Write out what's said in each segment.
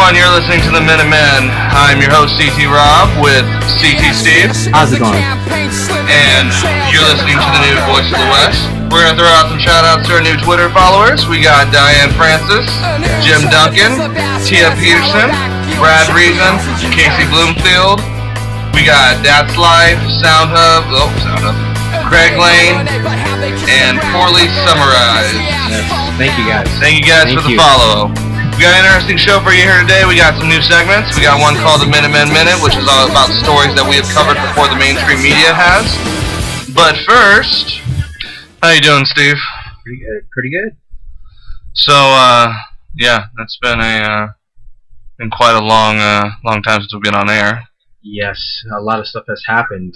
on? You're listening to the Minutemen. I'm your host, CT Robb, with CT Steve. How's it going? And you're listening to the new Voice of the West. We're going to throw out some shout-outs to our new Twitter followers. We got Diane Francis, Jim Duncan, Tia Peterson, Brad Reason, Casey Bloomfield. We got That's Life, Sound Hub, Craig Lane, and Poorly Summarized. Yes. Thank you guys. Thank you guys for the follow. We got an interesting show for you here today. We got some new segments. We got one called the Minutemen Minute, which is all about stories that we have covered before the mainstream media has. But first, how you doing, Steve? Pretty good. Pretty good. So, yeah, it's been been quite a long time since we've been on air. Yes, a lot of stuff has happened.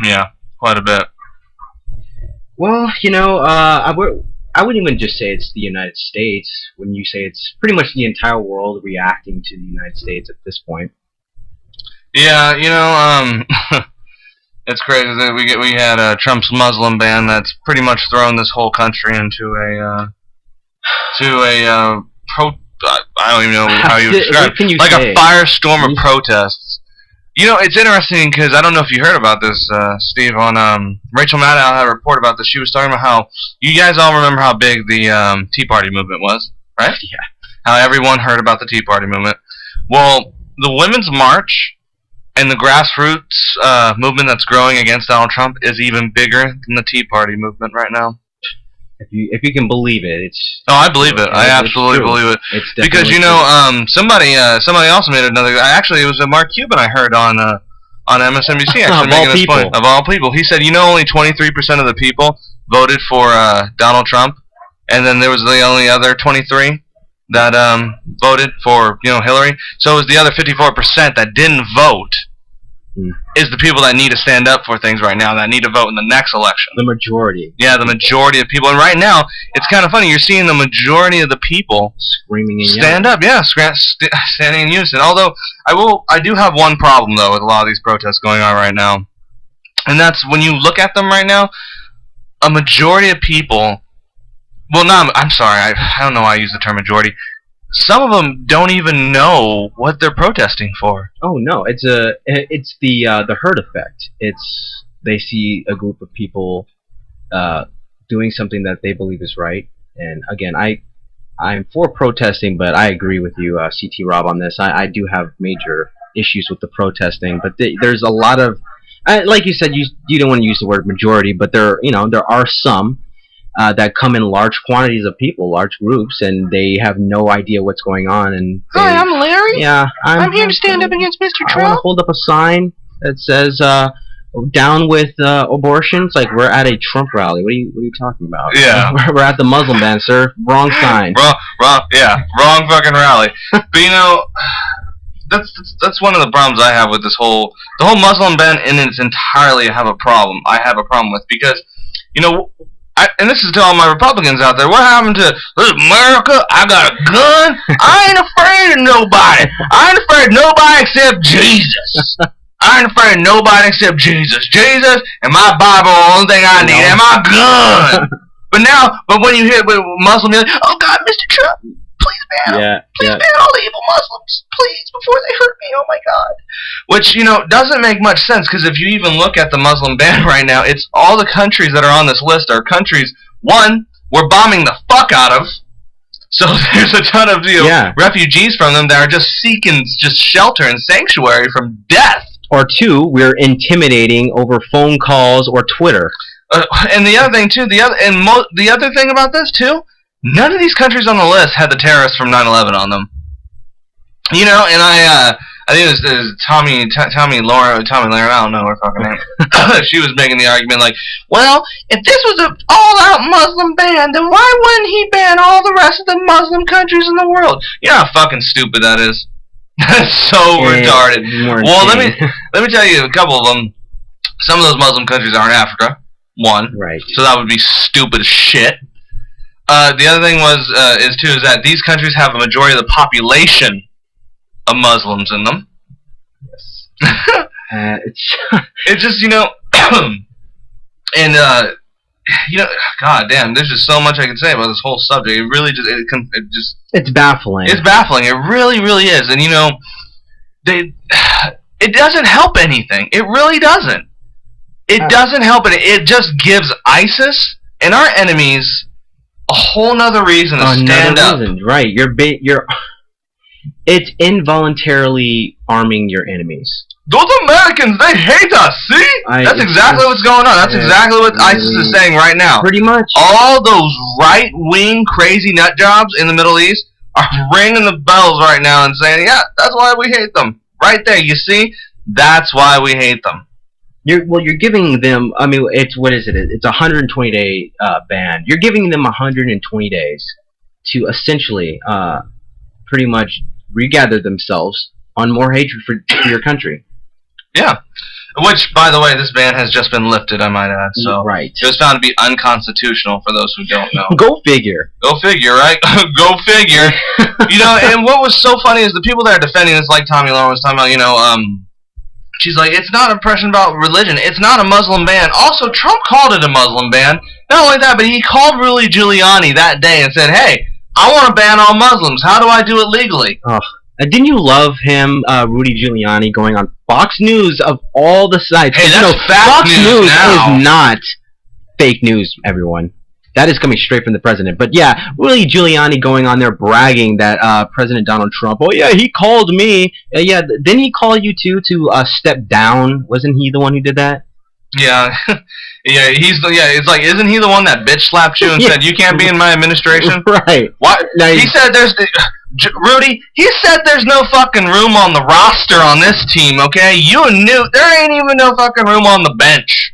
Yeah, quite a bit. Well, I wouldn't even just say it's the United States when you say it's pretty much the entire world reacting to the United States at this point. Yeah, it's crazy that we had Trump's Muslim ban that's pretty much thrown this whole country into a I don't even know how you would describe it. Like a firestorm of protests. It's interesting because I don't know if you heard about this, Steve, on Rachel Maddow had a report about this. She was talking about how, you guys all remember how big the Tea Party movement was, right? Yeah. How everyone heard about the Tea Party movement. Well, the Women's March and the grassroots movement that's growing against Donald Trump is even bigger than the Tea Party movement right now. If you can believe it, it's. Oh, I believe it. I absolutely believe it. It's because somebody also made another. Actually, it was Mark Cuban I heard on MSNBC actually making this point. Of all people, he said, only 23% of the people voted for Donald Trump, and then there was the only other 23 that voted for Hillary. So it was the other 54% that didn't vote. Is the people that need to stand up for things right now, that need to vote in the next election. The majority. Yeah, the majority of people. And right now, it's kind of funny. You're seeing the majority of the people screaming and stand up. Yeah, standing in unison. Although, I do have one problem, though, with a lot of these protests going on right now. And that's when you look at them right now, a majority of people... Well, no, I'm sorry. I don't know why I use the term majority. Some of them don't even know what they're protesting for. Oh no, it's the herd effect. They see a group of people doing something that they believe is right, and again, I'm for protesting, but I agree with you, CT Robb, on this. I do have major issues with the protesting, but there's a lot of, like you said, you don't want to use the word majority, but there are some. That come in large quantities of people, large groups, and they have no idea what's going on. And hi, I'm Larry. Yeah, I'm here to stand up against Mr. Trump. I want to hold up a sign that says "Down with abortions." Like we're at a Trump rally. What are you talking about? Yeah, we're at the Muslim ban, sir. Wrong sign. Wrong fucking rally. But that's one of the problems I have with the whole Muslim ban in its entirely. I have a problem with because and this is to all my Republicans out there, what happened to this America? I got a gun. I ain't afraid of nobody. I ain't afraid of nobody except Jesus. I ain't afraid of nobody except Jesus. Jesus and my Bible are the only thing I need, and my gun. But when you hear Muslim, you're like, oh God, Mr. Trump, please ban all the evil Muslims, please, before they hurt me. Oh my God. Which doesn't make much sense, because if you even look at the Muslim ban right now, it's all the countries that are on this list are countries we're bombing the fuck out of. So there's a ton of refugees from them that are just seeking shelter and sanctuary from death. Or two, we're intimidating over phone calls or Twitter. And the other thing too, the other thing about this too. None of these countries on the list had the terrorists from 9/11 on them. And I think it was Tommy Lauren, I don't know her fucking name. She was making the argument like, well, if this was an all-out Muslim ban, then why wouldn't he ban all the rest of the Muslim countries in the world? You know how fucking stupid that is? That's so retarded. Well, let me tell you a couple of them. Some of those Muslim countries are in Africa. One. Right. So that would be stupid as shit. The other thing is that these countries have a majority of the population of Muslims in them. Yes. It's just, and God damn, there's just so much I can say about this whole subject. It really just it's baffling. It's baffling. It really, really is. And it doesn't help anything. It really doesn't. It doesn't help it. It just gives ISIS and our enemies a whole nother reason to stand up. Right. It's involuntarily arming your enemies. Those Americans, they hate us, see? That's exactly what's going on. That's exactly what ISIS is saying right now. Pretty much. All those right-wing crazy nut jobs in the Middle East are ringing the bells right now and saying, yeah, that's why we hate them. Right there, you see? That's why we hate them. You're giving them, I mean, it's, what is it? It's a 120-day ban. You're giving them 120 days to essentially pretty much regather themselves on more hatred for your country. Yeah. Which, by the way, this ban has just been lifted, I might add. So right. It was found to be unconstitutional for those who don't know. Go figure. Go figure, right? Go figure. And what was so funny is the people that are defending this, like Tommy Lauren was talking about, she's like, it's not oppression about religion. It's not a Muslim ban. Also, Trump called it a Muslim ban. Not only that, but he called Rudy Giuliani that day and said, hey, I want to ban all Muslims. How do I do it legally? Oh. Didn't you love him, Rudy Giuliani, going on Fox News of all the sites? Hey, that's Fox News now. Is not fake news, everyone. That is coming straight from the president. But yeah, Rudy Giuliani going on there bragging that President Donald Trump, oh yeah, he called me. Yeah, didn't he call you too to step down? Wasn't he the one who did that? Yeah. It's like, isn't he the one that bitch slapped you and said you can't be in my administration? Right. What? He said Rudy, he said there's no fucking room on the roster on this team, okay? You knew there ain't even no fucking room on the bench.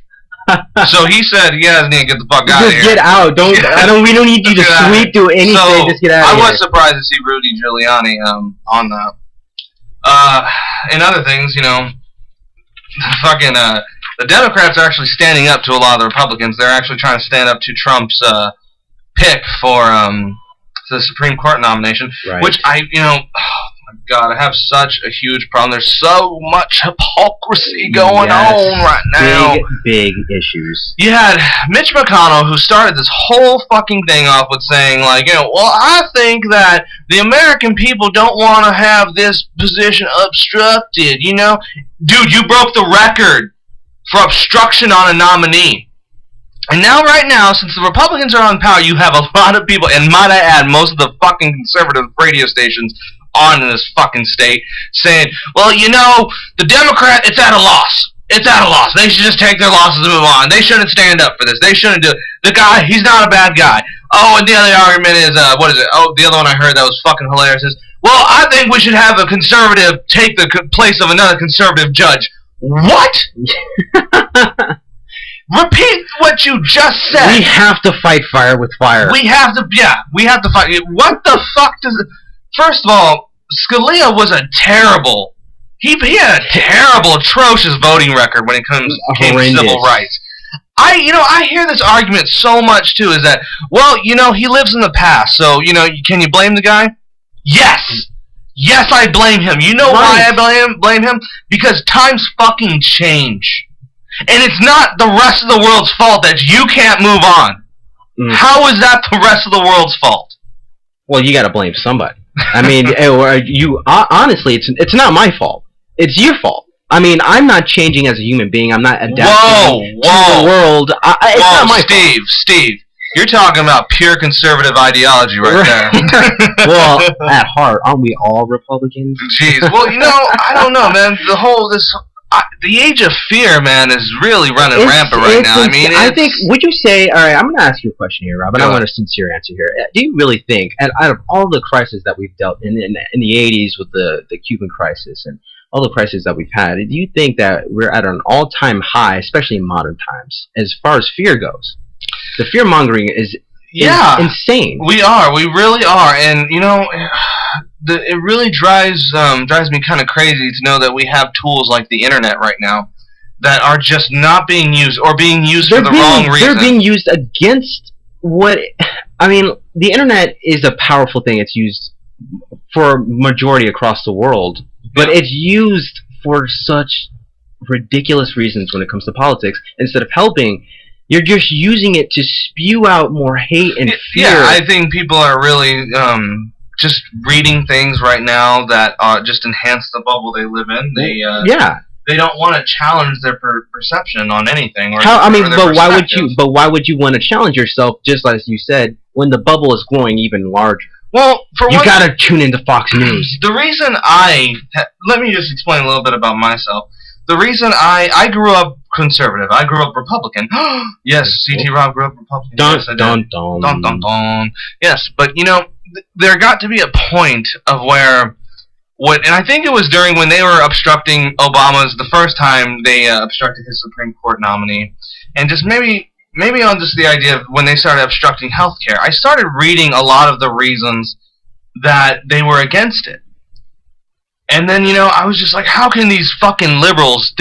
So he said you guys need to get the fuck out of here. Just get out. We don't need you to sweep through anything. So just get out of here. I was surprised to see Rudy Giuliani on that. In other things, fucking the Democrats are actually standing up to a lot of the Republicans. They're actually trying to stand up to Trump's pick for the Supreme Court nomination, right. Which oh my God, I have such a huge problem. There's so much hypocrisy going on right now. Big issues. You had Mitch McConnell, who started this whole fucking thing off with saying, like, well, I think that the American people don't want to have this position obstructed, Dude, you broke the record for obstruction on a nominee. And now, right now, since the Republicans are on power, you have a lot of people, and might I add, most of the fucking conservative radio stations on in this fucking state, saying, well, the Democrat, it's at a loss. It's at a loss. They should just take their losses and move on. They shouldn't stand up for this. They shouldn't do it. The guy, he's not a bad guy. Oh, and the other argument is, what is it? Oh, the other one I heard that was fucking hilarious is, well, I think we should have a conservative take the place of another conservative judge. What? Repeat what you just said. We have to fight fire with fire. We have to fight. What the fuck does it... First of all, Scalia was a terrible... He had a terrible, atrocious voting record when it came to civil rights. I hear this argument so much, too, is that, well, he lives in the past, so, can you blame the guy? Yes! Yes, I blame him. You know why I blame him? Because times fucking change. And it's not the rest of the world's fault that you can't move on. How is that the rest of the world's fault? Well, you gotta blame somebody. I mean, honestly, it's not my fault. It's your fault. I mean, I'm not changing as a human being. I'm not adapting to the world. It's not my fault. Steve. You're talking about pure conservative ideology right there. Well, at heart, aren't we all Republicans? Jeez. Well, I don't know, man. The age of fear, man, is really running rampant right now. I think, would you say, all right, I'm going to ask you a question here, Rob, and I want a sincere answer here. Do you really think, out of all the crises that we've dealt in the 80s with the Cuban crisis and all the crises that we've had, do you think that we're at an all-time high, especially in modern times, as far as fear goes? The fear-mongering is insane. We really are, and, it really drives me kind of crazy to know that we have tools like the internet right now that are just not being used or being used for the wrong reason. They're being used against what... I mean, the internet is a powerful thing. It's used for majority across the world, but it's used for such ridiculous reasons when it comes to politics. Instead of helping, You're just using it to spew out more hate and fear. Yeah, I think people are really just reading things right now that just enhance the bubble they live in. They don't want to challenge their perception on anything. Or but why would you? But why would you want to challenge yourself? Just as you said, when the bubble is growing even larger. Well, you gotta tune into Fox News. The reason let me just explain a little bit about myself. The reason I grew up conservative. I grew up Republican. Yes, C.T. Robb grew up Republican. Dun, yes, dun, dun. Dun, dun, dun. Yes, but there got to be a point of where and I think it was during when they were obstructing the first time they obstructed his Supreme Court nominee, and just maybe on just the idea of when they started obstructing healthcare, I started reading a lot of the reasons that they were against it. And then, I was just like, how can these fucking liberals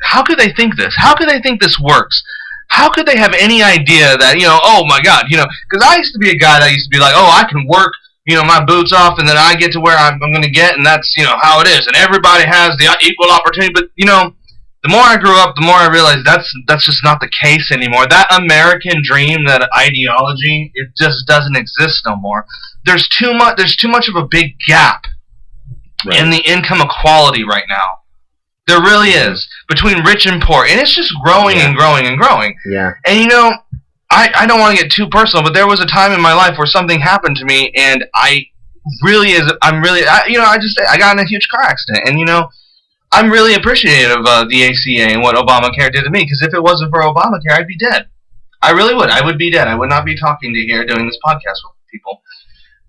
how could they think this? How could they think this works? How could they have any idea that, oh my God, because I used to be a guy that used to be like, oh, I can work, my boots off, and then I get to where I'm going to get, and that's, how it is. And everybody has the equal opportunity. But, the more I grew up, the more I realized that's just not the case anymore. That American dream, that ideology, it just doesn't exist no more. There's too much of a big gap. Right. In the income equality right now. There really is. Between rich and poor. And it's just growing and growing and growing. Yeah. And I don't want to get too personal, but there was a time in my life where something happened to me, and I got in a huge car accident. And I'm really appreciative of the ACA and what Obamacare did to me, because if it wasn't for Obamacare, I'd be dead. I really would. I would be dead. I would not be talking to you here doing this podcast with people.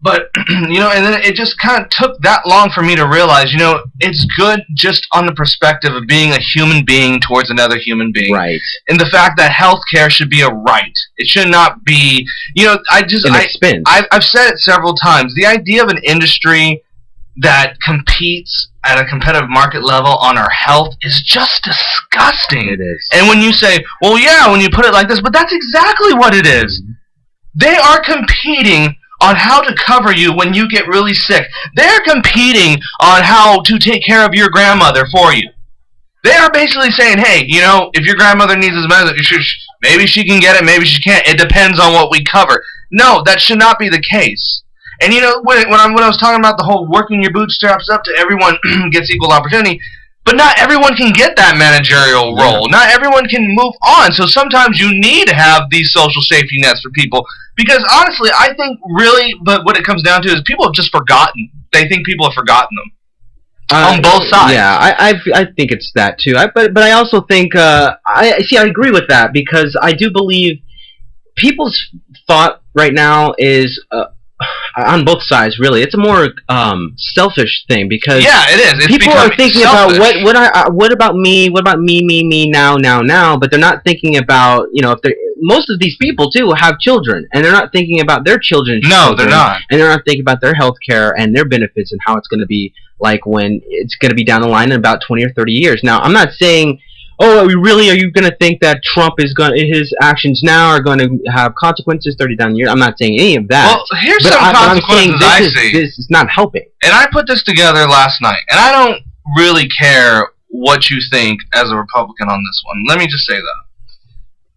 But, and then it just kind of took that long for me to realize, it's good just on the perspective of being a human being towards another human being. Right. And the fact that healthcare should be a right. It should not be, I've said it several times. The idea of an industry that competes at a competitive market level on our health is just disgusting. It is. And when you say, well, yeah, when you put it like this, but that's exactly what it is. Mm-hmm. They are competing on how to cover you when you get really sick. They're competing on how to take care of your grandmother for you. They are basically saying, hey, if your grandmother needs this medicine, maybe she can get it, maybe she can't. It depends on what we cover. No, that should not be the case. And when I was talking about the whole working your bootstraps up to everyone gets equal opportunity, but not everyone can get that managerial role. Not everyone can move on. So sometimes you need to have these social safety nets for people. Because honestly, I think but what it comes down to is people have just forgotten. They think people have forgotten them. On both sides. Yeah, I think it's that too. But I also think, I agree with that, because I do believe people's thought right now is, on both sides, really. It's a more selfish thing, because it is. It's people are thinking selfish. about what about me, now, but they're not thinking about, if most of these people too have children, and they're not thinking about their children. No, they're not, and they're not thinking about their health care and their benefits and how it's going to be like when it's going to be down the line in about 20 or 30 years. Now, I'm not saying, oh, are you going to think that his actions now are going to have consequences 30 down the year? I'm not saying any of that. Well, here's some consequences I see. This is not helping. And I put this together last night, and I don't really care what you think as a Republican on this one. Let me just say that.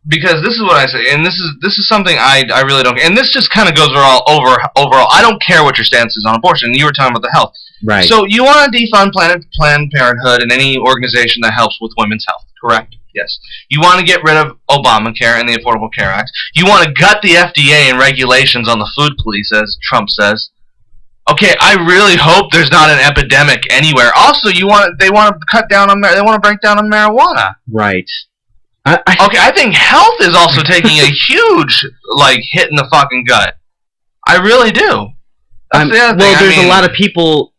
Because this is what I say, and this is something I really don't care. And this just kind of goes overall. I don't care what your stance is on abortion. You were talking about the health. Right. So you want to defund Planned Parenthood and any organization that helps with women's health, correct? Yes. You want to get rid of Obamacare and the Affordable Care Act. You want to gut the FDA and regulations on the food police, as Trump says. Okay, I really hope there's not an epidemic anywhere. Also, they want to cut down on they want to break down on marijuana. Right. I think health is also taking a huge hit in the fucking gut. I really do. That's the other thing. Well, there's a lot of people.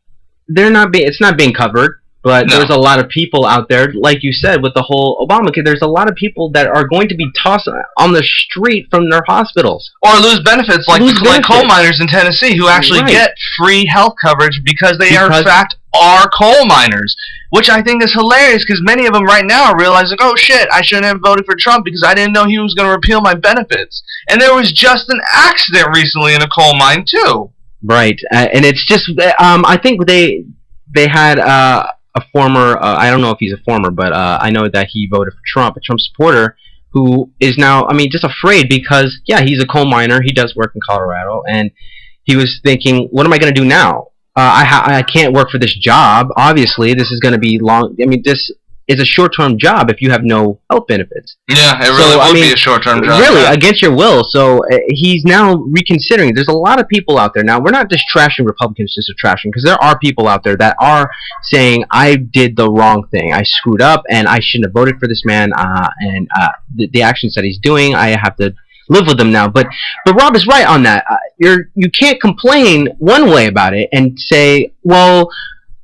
It's not being covered, but there's a lot of people out there, like you said, with the whole Obamacare. There's a lot of people that are going to be tossed on the street from their hospitals, or lose benefits, like coal miners in Tennessee who actually get free health coverage because they in fact are coal miners. Which I think is hilarious, because many of them right now are realizing, oh shit, I shouldn't have voted for Trump because I didn't know he was going to repeal my benefits. And there was just an accident recently in a coal mine too. Right, and it's just, I think they had a former, I don't know if he's a former, but I know that he voted for Trump, a Trump supporter, who is now, I mean, just afraid because, yeah, he's a coal miner. He does work in Colorado, and he was thinking, what am I going to do now? I can't work for this job. Obviously, this is going to be long. I mean, this is a short-term job if you have no health benefits. Yeah, it really would be a short-term job. Really, against your will. So he's now reconsidering. There's a lot of people out there now. We're not just trashing Republicans just to trash them, because there are people out there that are saying, I did the wrong thing. I screwed up, and I shouldn't have voted for this man, and the actions that he's doing, I have to live with them now. But Rob is right on that. You can't complain one way about it and say, well,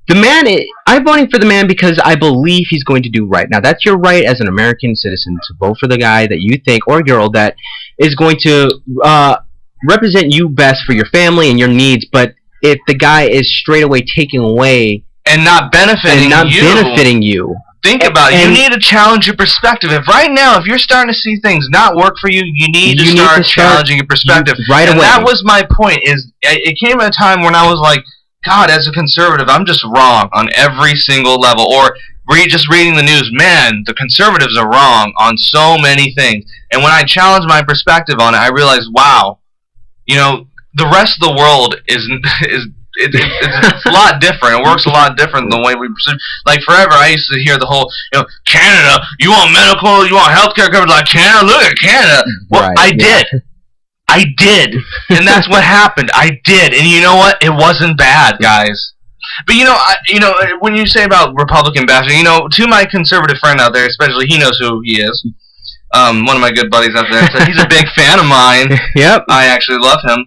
the man, I'm voting for the man because I believe he's going to do right. Now, that's your right as an American citizen to vote for the guy that you think, or girl, that is going to represent you best for your family and your needs. But if the guy is straight away taking away and not benefiting you, think about it. You need to challenge your perspective. If right now, if you're starting to see things not work for you, you need to start challenging your perspective right away. And that was my point. It came at a time when I was like, God, as a conservative, I'm just wrong on every single level. Or just reading the news, man, the conservatives are wrong on so many things. And when I challenged my perspective on it, I realized, wow, the rest of the world it's a lot different. It works a lot different than the way we perceive. Like forever, I used to hear the whole, Canada, you want medical, you want healthcare coverage like Canada? Look at Canada. Well, right, I did, and that's what happened. I did, and you know what? It wasn't bad, guys. But when you say about Republican bashing, to my conservative friend out there, especially, he knows who he is. One of my good buddies out there said he's a big fan of mine. Yep. I actually love him.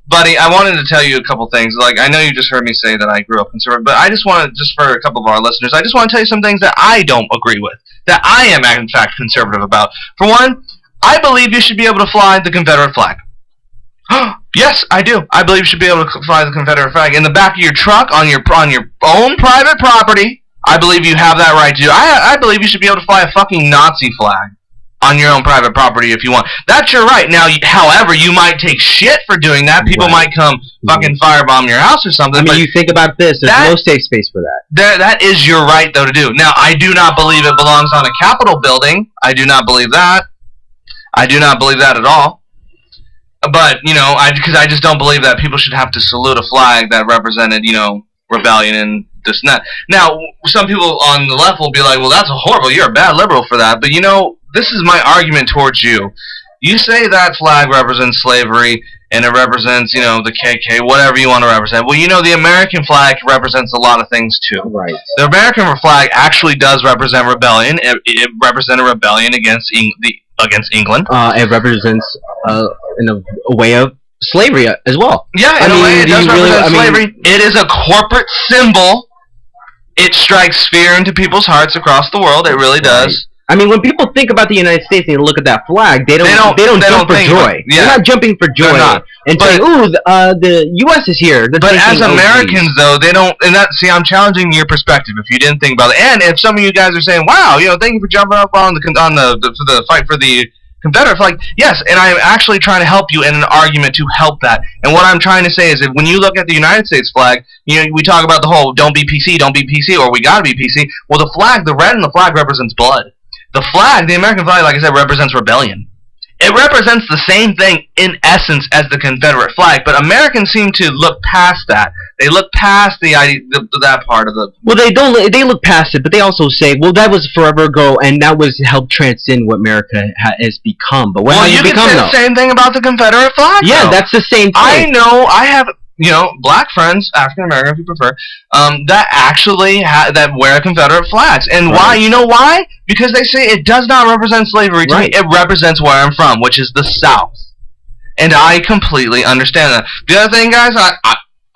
Buddy, I wanted to tell you a couple things. Like, I know you just heard me say that I grew up conservative, but I just want to, just for a couple of our listeners, I just want to tell you some things that I don't agree with, that I am in fact conservative about. For one, I believe you should be able to fly the Confederate flag. Yes, I do. I believe you should be able to fly the Confederate flag in the back of your truck on your own private property. I believe you have that right to do. I believe you should be able to fly a fucking Nazi flag on your own private property if you want. That's your right. Now, however, you might take shit for doing that. People might come fucking firebomb your house or something. I mean, you think about this. There's no safe space for that. That is your right, though, to do. Now, I do not believe it belongs on a Capitol building. I do not believe that. I do not believe that at all. But, because I just don't believe that people should have to salute a flag that represented, rebellion and this and that. Now, some people on the left will be like, well, that's horrible. You're a bad liberal for that. But, this is my argument towards you. You say that flag represents slavery, and it represents, the KK, whatever you want to represent. Well, the American flag represents a lot of things, too. Right. The American flag actually does represent rebellion. It represented rebellion against England. It represents, in a way of slavery as well. Yeah, in a way it does represent slavery. It is a corporate symbol. It strikes fear into people's hearts across the world. It really does. I mean, when people think about the United States and they look at that flag, they don't jump for joy. They're not jumping for joy and saying, "Ooh, the U.S. is here." But as Americans, though, they don't. And I'm challenging your perspective. If you didn't think about it, and if some of you guys are saying, "Wow, thank you for jumping up on the fight for the Confederate flag," yes, and I'm actually trying to help you in an argument to help that. And what I'm trying to say is that when you look at the United States flag, we talk about the whole "don't be PC," or "we gotta be PC." Well, the flag, the red in the flag represents blood. The flag, the American flag, like I said, represents rebellion. It represents the same thing in essence as the Confederate flag, but Americans seem to look past that. They look past the idea, that part of the. Well, they don't. They look past it, but they also say, "Well, that was forever ago, and that was helped transcend what America has become." But what has it become? Well, you can say the same thing about the Confederate flag. Yeah, though. that's the same thing. I know. I have. Black friends, African American if you prefer, that actually that wear Confederate flags. And why? You know why? Because they say it does not represent slavery to me. It represents where I'm from, which is the South. And I completely understand that. The other thing, guys,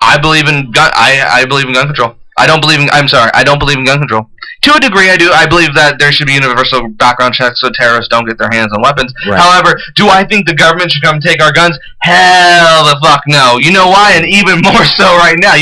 I believe in gun. I believe in gun control. I don't believe in gun control. To a degree, I do. I believe that there should be universal background checks so terrorists don't get their hands on weapons. Right. However, do I think the government should come take our guns? Hell the fuck no. You know why? And even more so right now.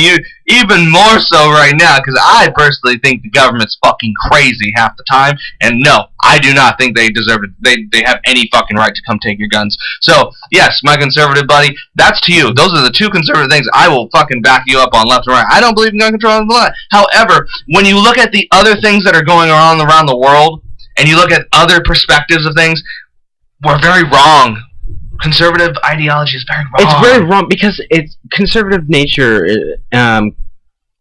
Even more so right now, because I personally think the government's fucking crazy half the time. And no, I do not think they deserve it. They have any fucking right to come take your guns. So, yes, my conservative buddy, that's to you. Those are the two conservative things I will fucking back you up on left and right. I don't believe in gun control. However, when you look at the other things that are going on around the world, and you look at other perspectives of things, we're very wrong. Conservative ideology is very wrong. It's very wrong because it's conservative nature.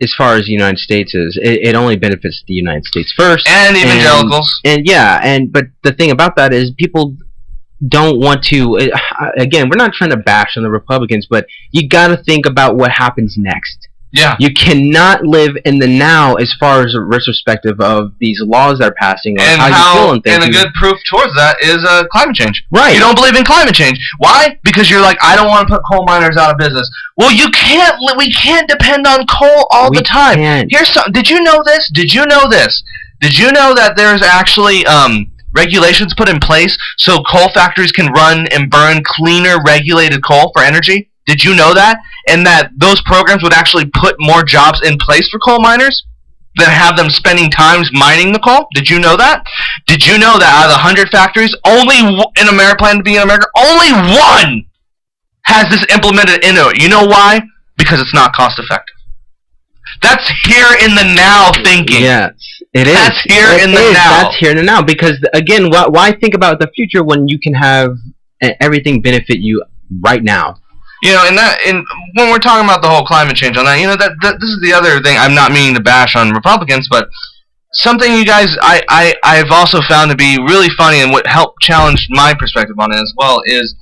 As far as the United States is, it only benefits the United States first, and evangelicals. But the thing about that is people don't want to. Again, we're not trying to bash on the Republicans, but you got to think about what happens next. Yeah. You cannot live in the now as far as a retrospective of these laws that are passing or and how you feel and things. And a good proof towards that is climate change. Right. You don't believe in climate change. Why? Because you're like, I don't want to put coal miners out of business. Well, you can't. We can't depend on coal all the time. Can't. Here's some. Did you know this? Did you know this? Did you know that there's actually regulations put in place so coal factories can run and burn cleaner, regulated coal for energy? Did you know that? And that those programs would actually put more jobs in place for coal miners than have them spending times mining the coal? Did you know that? Did you know that out of the 100 factories, only in America, planned to be in America, only one has this implemented into it? You know why? Because it's not cost effective. That's here in the now thinking. Yes, it is. That's here in the now. That's here in the now. Because, again, why think about the future when you can have everything benefit you right now? You know, and when we're talking about the whole climate change on that, you know, that this is the other thing. I'm not meaning to bash on Republicans, but something you guys, I've also found to be really funny and what helped challenge my perspective on it as well is,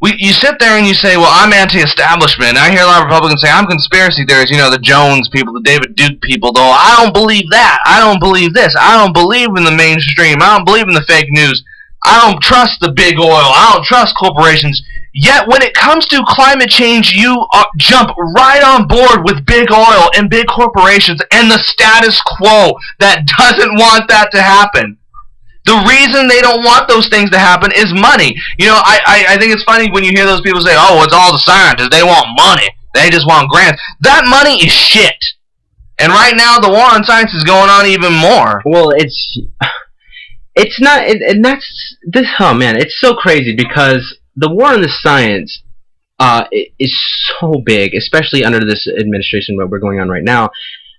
you sit there and you say, well, I'm anti-establishment. I hear a lot of Republicans say, I'm conspiracy theorists, you know, the Jones people, the David Duke people, though. I don't believe that. I don't believe this. I don't believe in the mainstream. I don't believe in the fake news. I don't trust the big oil. I don't trust corporations. Yet when it comes to climate change, you jump right on board with big oil and big corporations and the status quo that doesn't want that to happen. The reason they don't want those things to happen is money. You know, I think it's funny when you hear those people say, oh, it's all the scientists. They want money. They just want grants. That money is shit. And right now the war on science is going on even more. Well, it's not, and that's this. Oh man, it's so crazy because the war on the science is so big, especially under this administration that we're going on right now.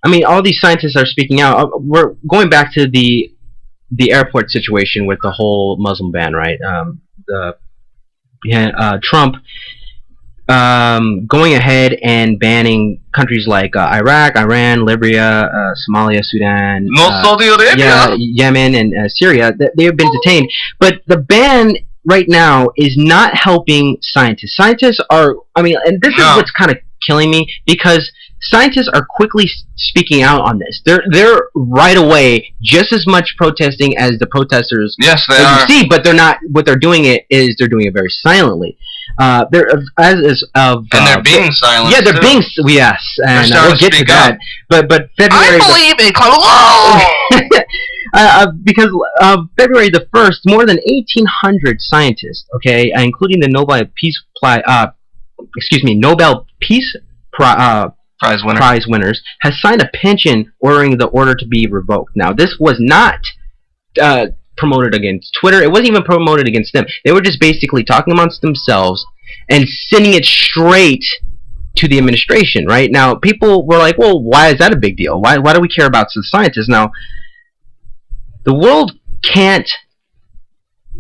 I mean, all these scientists are speaking out. We're going back to the airport situation with the whole Muslim ban, right? Trump going ahead and banning countries like Iraq, Iran, Libya, Somalia, Sudan, Saudi Arabia, Yemen, and Syria. They have been detained, but the ban right now is not helping scientists. Scientists are, I mean, and this is what's kind of killing me because scientists are quickly speaking out on this. They're right away just as much protesting as the protesters. Yes, they are. You see, but they're not. What they're doing they're doing it very silently. They're being silent. Yeah, they're being. Yes, and we'll get to that. But February. I believe in climate. Because February the 1st, more than 1,800 scientists, okay, including the Nobel Peace Prize winners, has signed a petition ordering the order to be revoked. Now, this was not promoted against Twitter. It wasn't even promoted against them. They were just basically talking amongst themselves and sending it straight to the administration, right? Now, people were like, well, why is that a big deal? Why do we care about the scientists? Now, the world can't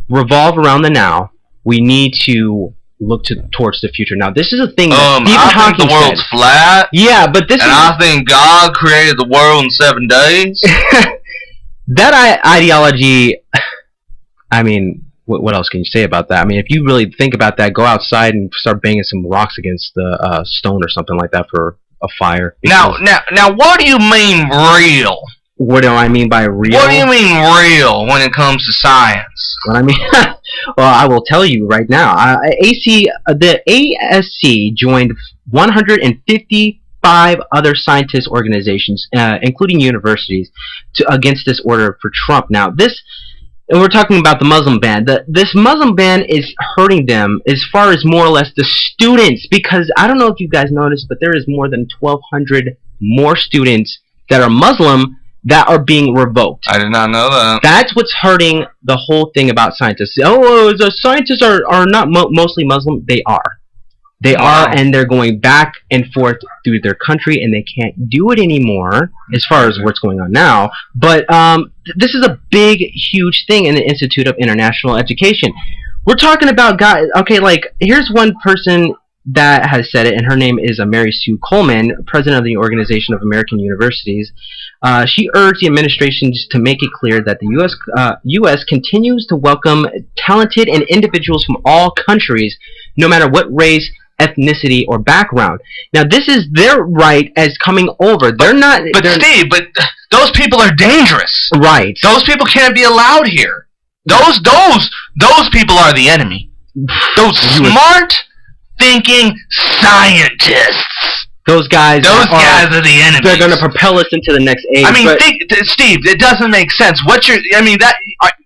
revolve around the now. We need to look towards the future. Now, this is a thing that Stephen Hawking think the world's flat. Yeah, but I think God created the world in 7 days. That ideology, I mean, what else can you say about that? I mean, if you really think about that, go outside and start banging some rocks against the stone or something like that for a fire. Now, what do you mean real? What do I mean by real? What do you mean real when it comes to science? What I mean, well, I will tell you right now. The ASC joined 155 other scientist organizations, including universities, against this order for Trump. Now, and we're talking about the Muslim ban. This Muslim ban is hurting them as far as more or less the students, because I don't know if you guys noticed, but there is more than 1,200 more students that are Muslim that are being revoked. I did not know that. That's what's hurting the whole thing about scientists. Oh, the scientists are not mostly Muslim. They are. They are, and they're going back and forth through their country, and they can't do it anymore as far as what's going on now. But this is a big, huge thing in the Institute of International Education. We're talking about guys. Okay, like here's one person that has said it, and her name is Mary Sue Coleman, president of the Organization of American Universities. She urged the administration to make it clear that the U.S. continues to welcome talented and individuals from all countries, no matter what race, ethnicity, or background. Now, this is their right as coming over. They're not. But Steve, those people are dangerous. Right. Those people can't be allowed here. Those people are the enemy. Those smart thinking scientists. Those guys are the enemy. They're going to propel us into the next age. I mean, Steve, it doesn't make sense.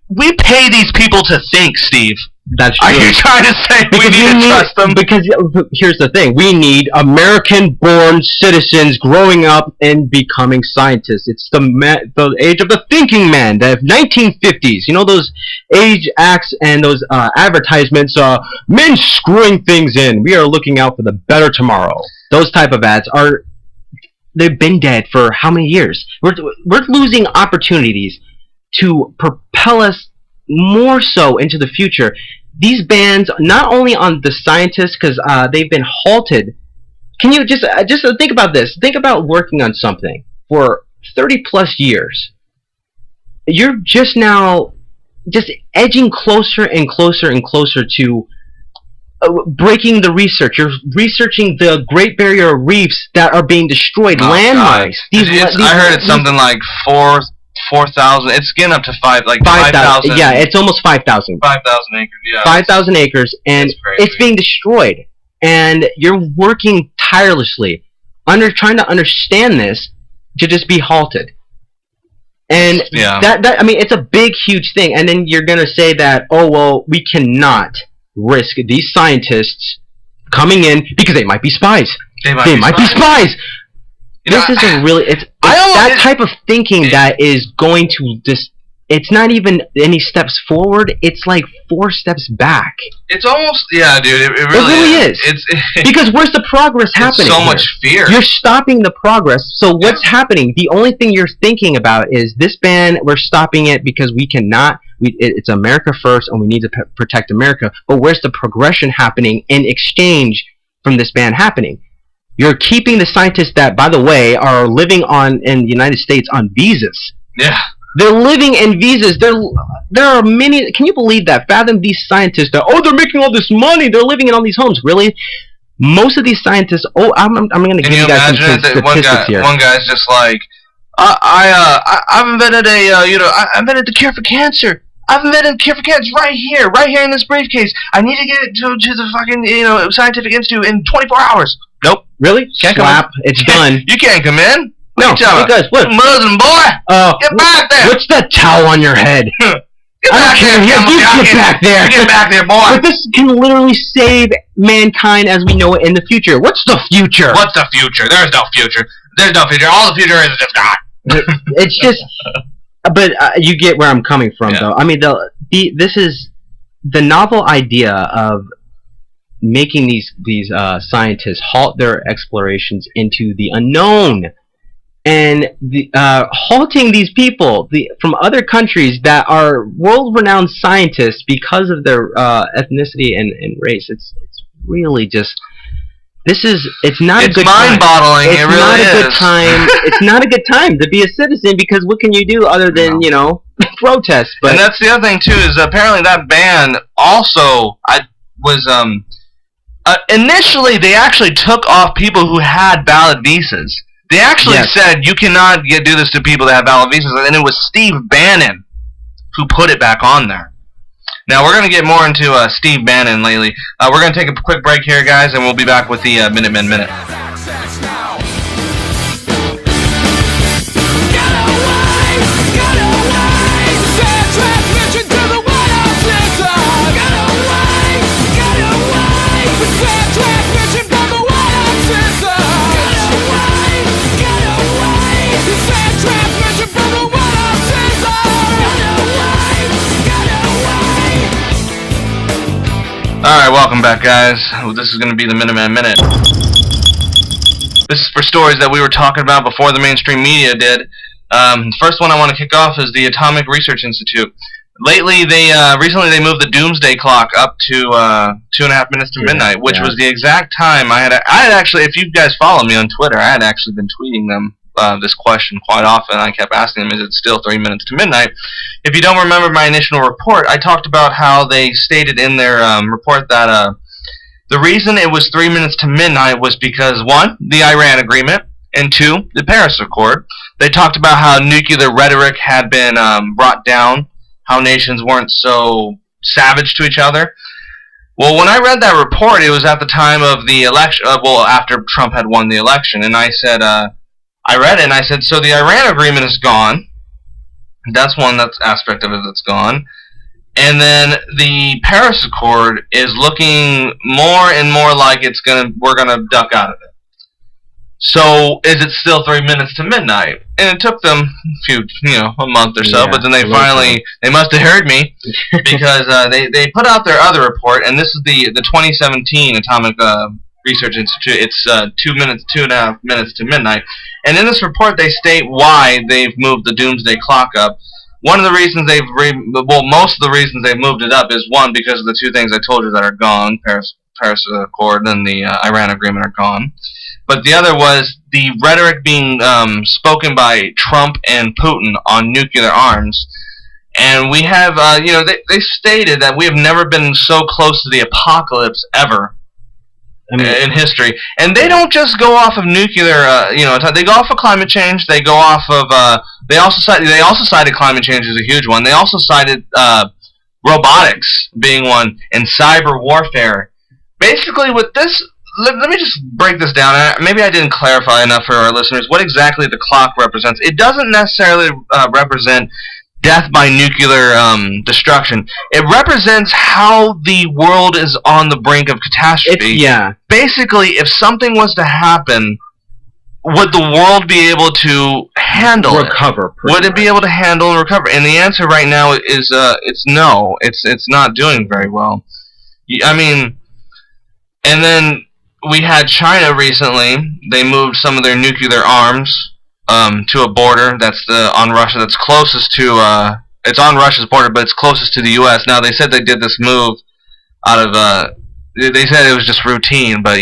We pay these people to think, Steve. That's true. Are you trying to say we need to trust them? Because here's the thing. We need American-born citizens growing up and becoming scientists. It's the age of the thinking man, the 1950s. You know those age acts and those advertisements, men screwing things in. We are looking out for the better tomorrow. Those type of ads they've been dead for how many years? We're losing opportunities to propel us more so into the future. These bans, not only on the scientists, because they've been halted. Can you just think about this? Think about working on something for 30 plus years. You're just now edging closer and closer and closer to breaking the research. You're researching the Great Barrier Reefs that are being destroyed. Landmines. I heard it's something like 4,000. It's getting up to 5,000. Yeah, it's almost 5,000. 5,000 acres. Yeah. 5,000 acres, and it's being destroyed. And you're working tirelessly, trying to understand this, to just be halted. And that I mean, it's a big, huge thing. And then you're gonna say that, oh well, we cannot risk these scientists coming in because they might be spies. They might be spies. This isn't really. It's that type of thinking that is going to just. It's not even any steps forward. It's like 4 steps back. It's almost dude. It really is. Because where's the progress happening? So much fear. You're stopping the progress. So what's happening? The only thing you're thinking about is this ban. We're stopping it because we cannot. It's America first, and we need to protect America. But where's the progression happening in exchange from this ban happening? You're keeping the scientists that, by the way, are living in the United States on visas. Yeah. They're living in visas. There are many. Can you believe that? Fathom these scientists that they're making all this money. They're living in all these homes. Really? Most of these scientists. I'm going to give you guys some statistics here. One guy's just like, I've invented I invented the cure for cancer. I've invented the cure for cancer right here in this briefcase. I need to get it to the fucking scientific institute in 24 hours. Nope. Really? Can't Slap. come in. It's done. You can't come in. No, guys, what? Muslim boy. Get back there. What's that towel on your head? Get back there. Get back there. Get back there, boy. But this can literally save mankind as we know it in the future. What's the future? What's the future? There's no future. There's no future. All the future is just God. It's just. But you get where I'm coming from, though. I mean, this is the novel idea of making these scientists halt their explorations into the unknown, and halting these people from other countries that are world-renowned scientists because of their ethnicity and race. It's really just. It's not a good time. It's mind-boggling. It really is. It's not a good time to be a citizen because what can you do other than, protest? But and that's the other thing, too, is apparently that ban also was, initially they actually took off people who had valid visas. They actually said you cannot do this to people that have valid visas, and it was Steve Bannon who put it back on there. Now, we're going to get more into Steve Bannon lately. We're going to take a quick break here, guys, and we'll be back with the Minutemen Minute. Alright, welcome back, guys. This is going to be the Minutemen Minute. This is for stories that we were talking about before the mainstream media did. The first one I want to kick off is the Atomic Research Institute. Recently they moved the Doomsday clock up to 2.5 minutes to midnight, which was the exact time I had actually, if you guys follow me on Twitter, I had actually been tweeting them this question quite often. I kept asking them, is it still 3 minutes to midnight? If you don't remember my initial report, I talked about how they stated in their report that the reason it was 3 minutes to midnight was because, 1, the Iran agreement, and 2, the Paris Accord. They talked about how nuclear rhetoric had been brought down, how nations weren't so savage to each other. Well, when I read that report, it was at the time of the election, after Trump had won the election, and I said, I read it and I said, so the Iran agreement is gone. That's one aspect of it that's gone. And then the Paris Accord is looking more and more like we're gonna duck out of it. So is it still 3 minutes to midnight? And it took them a month or so, but then they must have heard me because they put out their other report, and this is the 2017 Atomic Research Institute. It's 2.5 minutes to midnight. And in this report, they state why they've moved the Doomsday clock up. One of the reasons most of the reasons they've moved it up is, 1, because of the 2 things I told you that are gone, Paris Accord and the Iran agreement are gone. But the other was the rhetoric being spoken by Trump and Putin on nuclear arms. And we have, they stated that we have never been so close to the apocalypse ever. In history, and they don't just go off of nuclear. They go off of climate change. They go off of. They also cited climate change as a huge one. They also cited robotics being one, and cyber warfare. Basically, with this, let me just break this down. Maybe I didn't clarify enough for our listeners what exactly the clock represents. It doesn't necessarily represent death by nuclear destruction. It represents how the world is on the brink of catastrophe. Basically, if something was to happen, would the world be able to handle recover? Would it be able to handle and recover? And the answer right now is it's no. It's not doing very well. I mean, and then we had China recently. They moved some of their nuclear arms to a border that's on Russia, that's closest to it's on Russia's border, but it's closest to the U.S. Now, they said they did this move out of they said it was just routine, but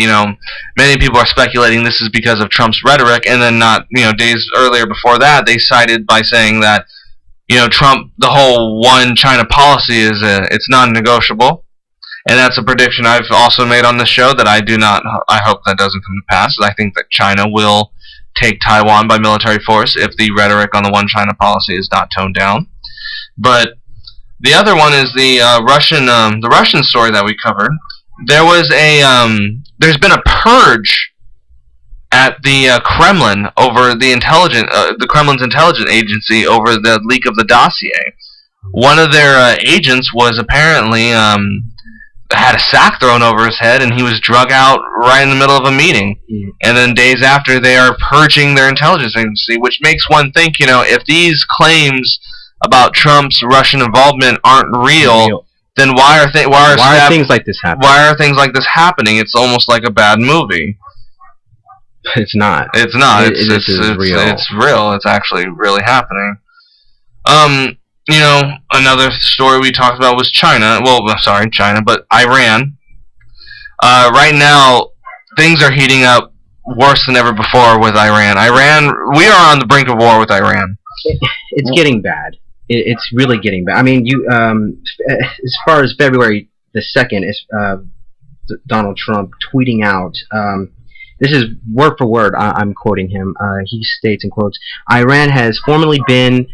many people are speculating this is because of Trump's rhetoric, and then days earlier before that they cited by saying that Trump, the whole one China policy is it's non-negotiable. And that's a prediction I've also made on this show that I hope that doesn't come to pass. I think that China will take Taiwan by military force if the rhetoric on the one China policy is not toned down. But the other one is the Russian story that we covered. There's been a purge at the Kremlin over the Kremlin's intelligence agency over the leak of the dossier. One of their agents was apparently had a sack thrown over his head, and he was drug out right in the middle of a meeting. And then days after, they are purging their intelligence agency, which makes one think, if these claims about Trump's Russian involvement aren't real, then why are things like this happening? Why are things like this happening? It's almost like a bad movie. It's not. It's not. It's real. It's real. It's actually really happening. Another story we talked about was China. Well, sorry, China, but Iran. Right now, things are heating up worse than ever before with Iran. We are on the brink of war with Iran. It's getting bad. It's really getting bad. I mean, as far as February the 2nd, is Donald Trump tweeting out. This is word for word. I'm quoting him. He states in quotes, "Iran has formally been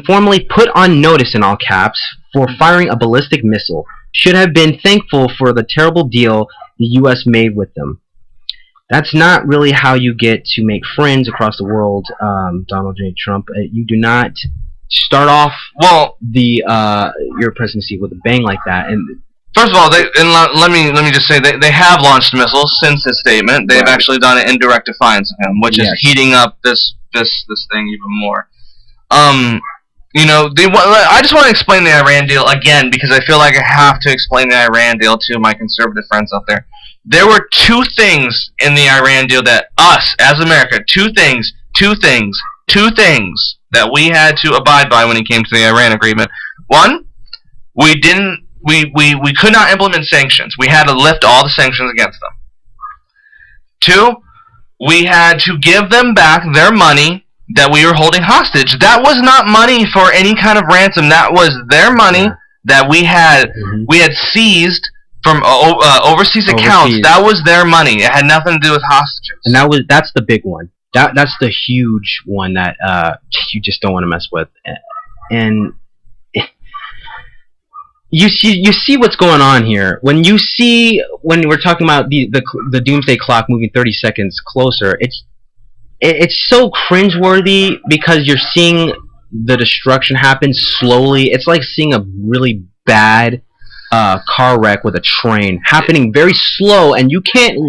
formally put on notice in all caps for firing a ballistic missile. Should have been thankful for the terrible deal the U.S. made with them." That's not really how you get to make friends across the world, Donald J. Trump. You do not start off your presidency with a bang like that. And first of all, let me just say they have launched missiles since his statement. They've actually done it in direct defiance of him, which is heating up this thing even more. You know, I just want to explain the Iran deal again because I feel like I have to explain the Iran deal to my conservative friends out there. There were two things in the Iran deal that us, as America, two things that we had to abide by when it came to the Iran agreement. One, we could not implement sanctions. We had to lift all the sanctions against them. Two, we had to give them back their money that we were holding hostage. That was not money for any kind of ransom. That was their money that we had seized from overseas accounts. That was their money. It had nothing to do with hostages. And that's the big one. That's the huge one that you just don't want to mess with. And you see what's going on here. When we're talking about the Doomsday clock moving 30 seconds closer, it's so cringeworthy because you're seeing the destruction happen slowly. It's like seeing a really bad car wreck with a train happening very slow, and you can't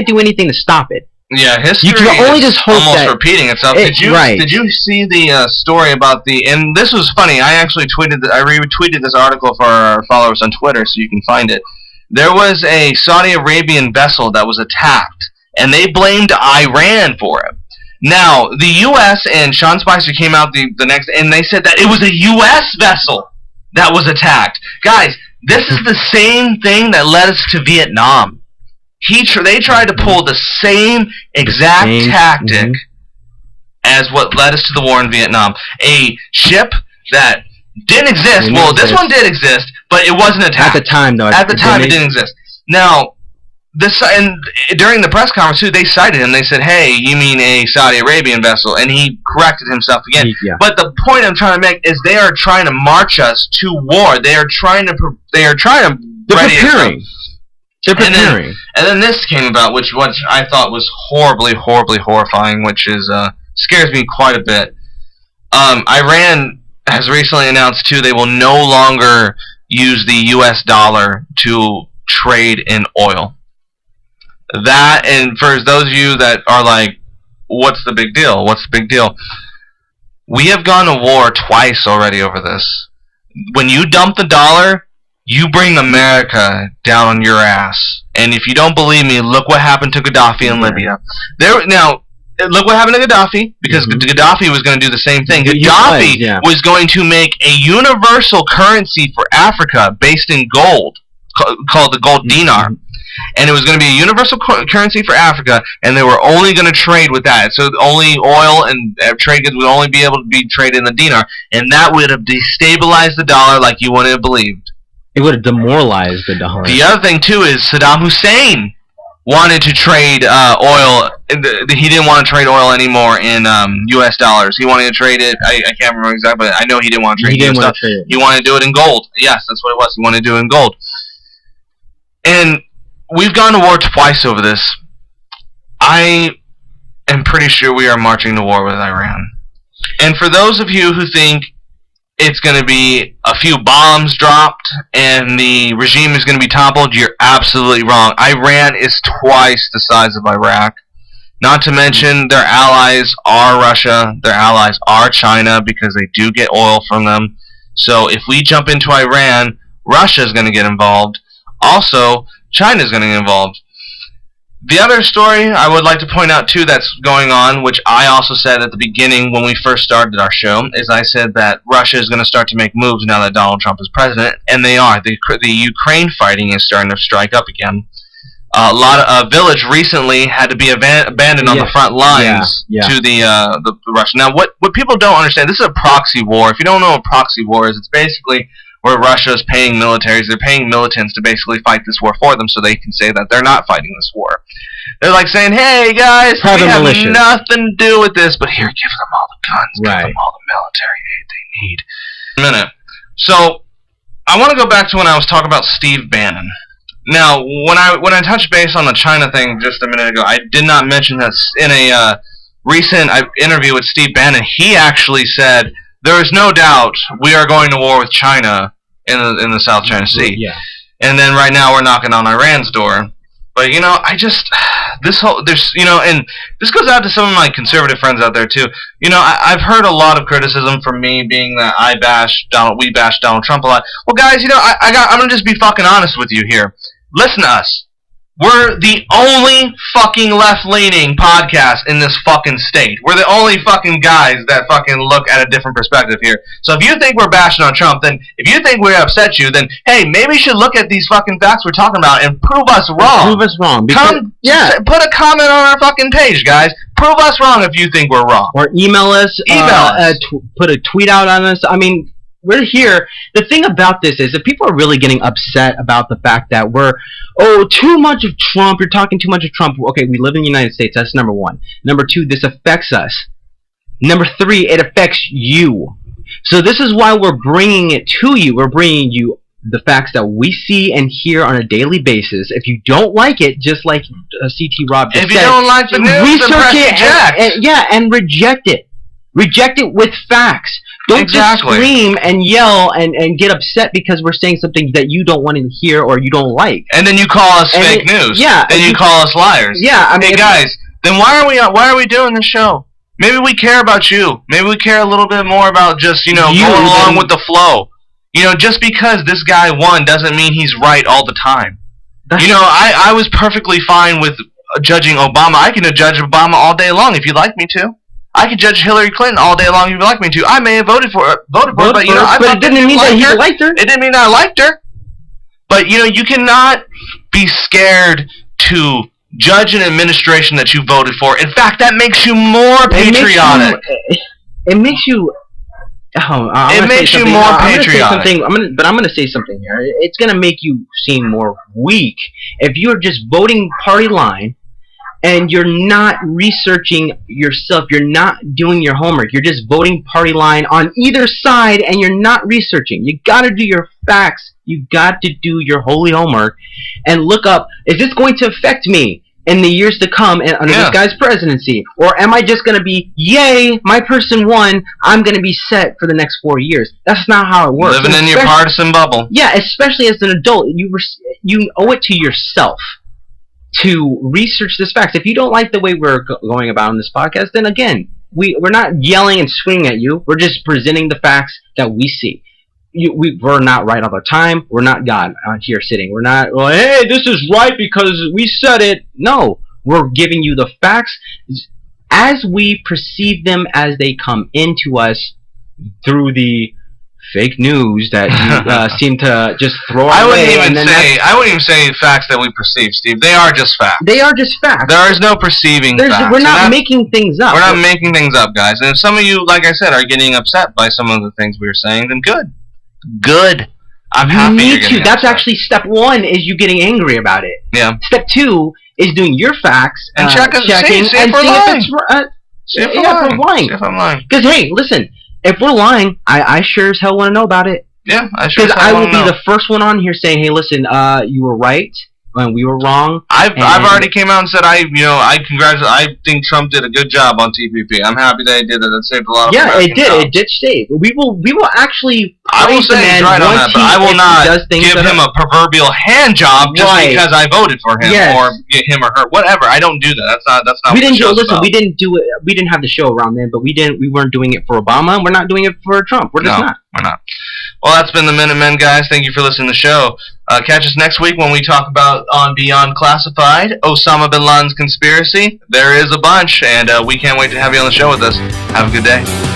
do anything to stop it. Yeah, history you can only just hope almost that repeating itself. Did you see the story about and this was funny, I actually retweeted this article for our followers on Twitter so you can find it. There was a Saudi Arabian vessel that was attacked, and they blamed Iran for it. Now, the U.S. and Sean Spicer came out the next, and they said that it was a U.S. vessel that was attacked. Guys, this is the same thing that led us to Vietnam. They tried to pull the same exact tactic as what led us to the war in Vietnam. A ship that didn't exist. Well, this one did exist, but it wasn't attacked. At the time, though. At the time, it didn't exist. Now, and during the press conference, too, they cited him. They said, hey, you mean a Saudi Arabian vessel. And he corrected himself again. Yeah. But the point I'm trying to make is they are trying to march us to war. They're preparing. They're preparing. And then this came about, which I thought was horribly, horribly horrifying, which is scares me quite a bit. Iran has recently announced, too, they will no longer use the U.S. dollar to trade in oil. That, and for those of you that are like, what's the big deal? What's the big deal? We have gone to war twice already over this. When you dump the dollar, you bring America down on your ass. And if you don't believe me, look what happened to Gaddafi in Libya. Now, look what happened to Gaddafi, because Gaddafi was going to do the same thing. Gaddafi was going to make a universal currency for Africa based in gold, called the gold dinar. And it was going to be a universal currency for Africa, and they were only going to trade with that. So only oil and trade goods would only be able to be traded in the dinar. And that would have destabilized the dollar like you wouldn't have believed. It would have demoralized the dollar. The other thing, too, is Saddam Hussein wanted to trade oil. He didn't want to trade oil anymore in U.S. dollars. He wanted to trade it. I can't remember exactly, but I know he didn't want to trade it. He wanted to do it in gold. Yes, that's what it was. He wanted to do it in gold. And we've gone to war twice over this. I am pretty sure we are marching to war with Iran. And for those of you who think it's going to be a few bombs dropped and the regime is going to be toppled, you're absolutely wrong. Iran is twice the size of Iraq. Not to mention their allies are Russia, their allies are China, because they do get oil from them. So if we jump into Iran, Russia is going to get involved. Also, China is going to get involved. The other story I would like to point out, too, that's going on, which I also said at the beginning when we first started our show, is I said that Russia is going to start to make moves now that Donald Trump is president, and they are. The Ukraine fighting is starting to strike up again. A village recently had to be abandoned on the front lines to the Russia. Now, what people don't understand, this is a proxy war. If you don't know what proxy war is, it's basically where Russia is paying militaries, they're paying militants to basically fight this war for them so they can say that they're not fighting this war. They're like saying, hey guys, we have nothing to do with this, but here, give them all the guns, give them all the military aid they need. A minute. So, I want to go back to when I was talking about Steve Bannon. Now, when I touched base on the China thing just a minute ago, I did not mention that in a recent interview with Steve Bannon, he actually said, there is no doubt we are going to war with China in the South China Sea. Yeah. And then right now we're knocking on Iran's door. But and this goes out to some of my conservative friends out there too. I've heard a lot of criticism from me being that we bash Donald Trump a lot. Well, guys, I'm gonna just be fucking honest with you here. Listen to us. We're the only fucking left-leaning podcast in this fucking state. We're the only fucking guys that fucking look at a different perspective here. So if you think we're bashing on Trump, then if you think we upset you, then hey, maybe you should look at these fucking facts we're talking about and prove us wrong. Prove us wrong. Put a comment on our fucking page, guys. Prove us wrong if you think we're wrong. Or email us. Put a tweet out on us. I mean, we're here. The thing about this is that people are really getting upset about the fact that too much of Trump. You're talking too much of Trump. Okay, we live in the United States. That's number one. Number two, this affects us. Number three, it affects you. So this is why we're bringing it to you. We're bringing you the facts that we see and hear on a daily basis. If you don't like it, just like CT Robb just said, if you don't like the news, research it and reject it. Reject it with facts. Don't just scream and yell and get upset because we're saying something that you don't want to hear or you don't like. And then you call us fake news. Yeah. And you call us liars. Yeah. I mean, hey guys, then why are we doing this show? Maybe we care about you. Maybe we care a little bit more about just going along with the flow. Just because this guy won doesn't mean he's right all the time. I was perfectly fine with judging Obama. I can judge Obama all day long if you'd like me to. I could judge Hillary Clinton all day long if you'd like me to. I may have voted for her, but it didn't mean that he liked her. It didn't mean that I liked her. But you cannot be scared to judge an administration that you voted for. In fact, that makes you more patriotic. It makes you. It makes you more patriotic. I'm going to say something here. It's going to make you seem more weak if you're just voting party line. And you're not researching yourself. You're not doing your homework. You're just voting party line on either side, and you're not researching. You got to do your facts. You got to do your holy homework and look up, is this going to affect me in the years to come under this guy's presidency? Or am I just going to be, yay, my person won, I'm going to be set for the next 4 years? That's not how it works. Living in your partisan bubble. Yeah, especially as an adult. You owe it to yourself to research this facts. If you don't like the way we're going about in this podcast, then again, we're not yelling and swinging at you. We're just presenting the facts that we see. We're not right all the time. We're not God out here sitting. We're not, well, hey, this is right because we said it. No, we're giving you the facts as we perceive them as they come into us through the fake news that you seem to just throw away. I wouldn't even say facts that we perceive, Steve. They are just facts. They are just facts. There is no perceiving facts. We're not making things up. We're not making things up, guys. And if some of you, like I said, are getting upset by some of the things we were saying, then good. Good. I'm happy you're getting upset. That's actually step one, is you getting angry about it. Yeah. Step two is doing your facts and checking and seeing if we're lying. See if I'm lying. Because hey, listen. If we're lying, I sure as hell want to know about it. Yeah, I sure as hell want to know. Because I will be the first one on here saying, hey, listen, you were right. and we were wrong. I've already came out and said I think Trump did a good job on TPP. I'm happy that he did it. It saved a lot of American jobs. It did save. We will actually. I will say he's right on that, but I will not give him a proverbial hand job just because I voted for him or him or her, whatever. I don't do that. That's not. We didn't do. Listen, we didn't do it. We didn't have the show around then, but we weren't doing it for Obama. We're not doing it for Trump. We're just not. We're not. Well, that's been the Minutemen, guys. Thank you for listening to the show. Catch us next week when we talk about on Beyond Classified, Osama bin Laden's conspiracy. There is a bunch, and we can't wait to have you on the show with us. Have a good day.